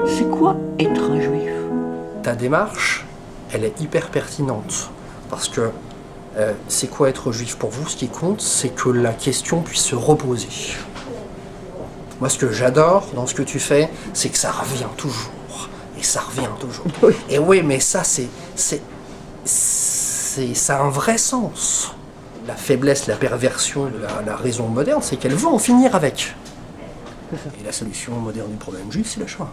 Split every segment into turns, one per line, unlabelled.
C'est quoi être un juif?
Ta démarche, elle est hyper pertinente. Parce que c'est quoi être juif pour vous? Ce qui compte, c'est que la question puisse se reposer. Moi, ce que j'adore dans ce que tu fais, c'est que ça revient toujours. Et ça revient toujours.
Oui.
Et oui, mais ça, ça a un vrai sens. La faiblesse, la perversion de la raison moderne, c'est qu'elle veut en finir avec. Et la solution moderne du problème juif, c'est le choix.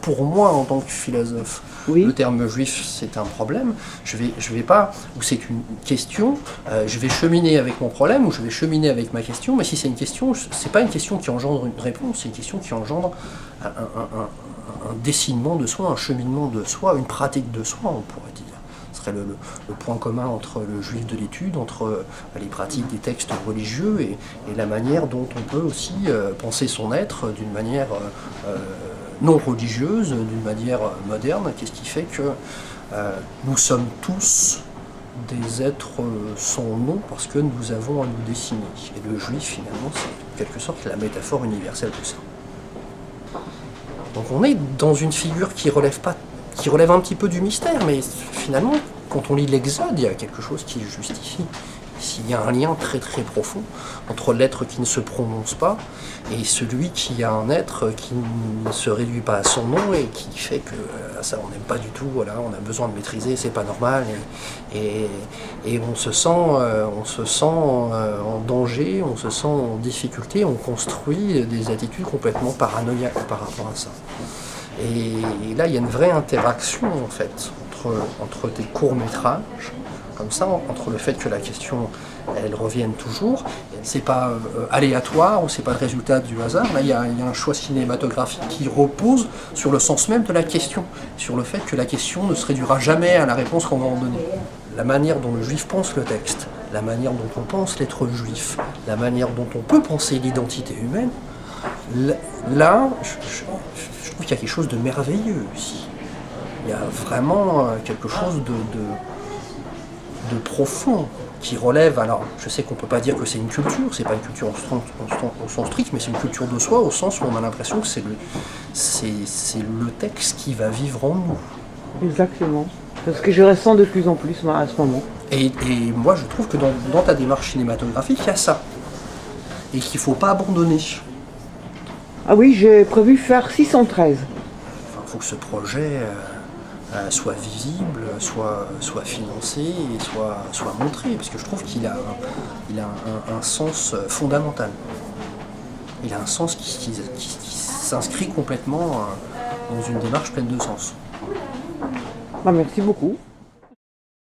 Pour moi, en tant que philosophe,
Oui.
le terme juif, c'est un problème. Je vais pas, ou c'est une question, je vais cheminer avec mon problème, ou je vais cheminer avec ma question, mais si c'est une question, c'est pas une question qui engendre une réponse, c'est une question qui engendre un dessinement de soi, un cheminement de soi, une pratique de soi, on pourrait dire. Ce serait le point commun entre le juif de l'étude, entre les pratiques des textes religieux et la manière dont on peut aussi penser son être d'une manière non religieuse, d'une manière moderne. Qu'est-ce qui fait que nous sommes tous des êtres sans nom parce que nous avons à nous dessiner. Et le juif, finalement, c'est en quelque sorte la métaphore universelle de ça. Donc on est dans une figure qui relève un petit peu du mystère, mais finalement, quand on lit l'Exode, il y a quelque chose qui justifie. Il y a un lien très très profond entre l'être qui ne se prononce pas et celui qui a un être qui ne se réduit pas à son nom et qui fait que ça on n'aime pas du tout, voilà, on a besoin de maîtriser, c'est pas normal et on se sent en danger, on se sent en difficulté, on construit des attitudes complètement paranoïaques par rapport à ça. Et là il y a une vraie interaction en fait entre tes courts-métrages comme ça, entre le fait que la question, elle revienne toujours, c'est pas aléatoire ou c'est pas le résultat du hasard, là il y a un choix cinématographique qui repose sur le sens même de la question, sur le fait que la question ne se réduira jamais à la réponse qu'on va en donner. La manière dont le juif pense le texte, la manière dont on pense l'être juif, la manière dont on peut penser l'identité humaine, là, je trouve qu'il y a quelque chose de merveilleux ici. Il y a vraiment quelque chose de profond, qui relève, alors je sais qu'on ne peut pas dire que c'est une culture, c'est pas une culture au sens strict, mais c'est une culture de soi, au sens où on a l'impression que c'est le texte qui va vivre en nous.
Exactement. C'est ce que je ressens de plus en plus à ce moment.
Et moi je trouve que dans ta démarche cinématographique, il y a ça. Et qu'il ne faut pas abandonner.
Ah oui, j'ai prévu faire 613.
Enfin, il faut que ce projet soit visible, soit financé et soit montré, parce que je trouve qu'il a un sens fondamental. Il a un sens qui s'inscrit complètement dans une démarche pleine de sens.
Bah, merci beaucoup.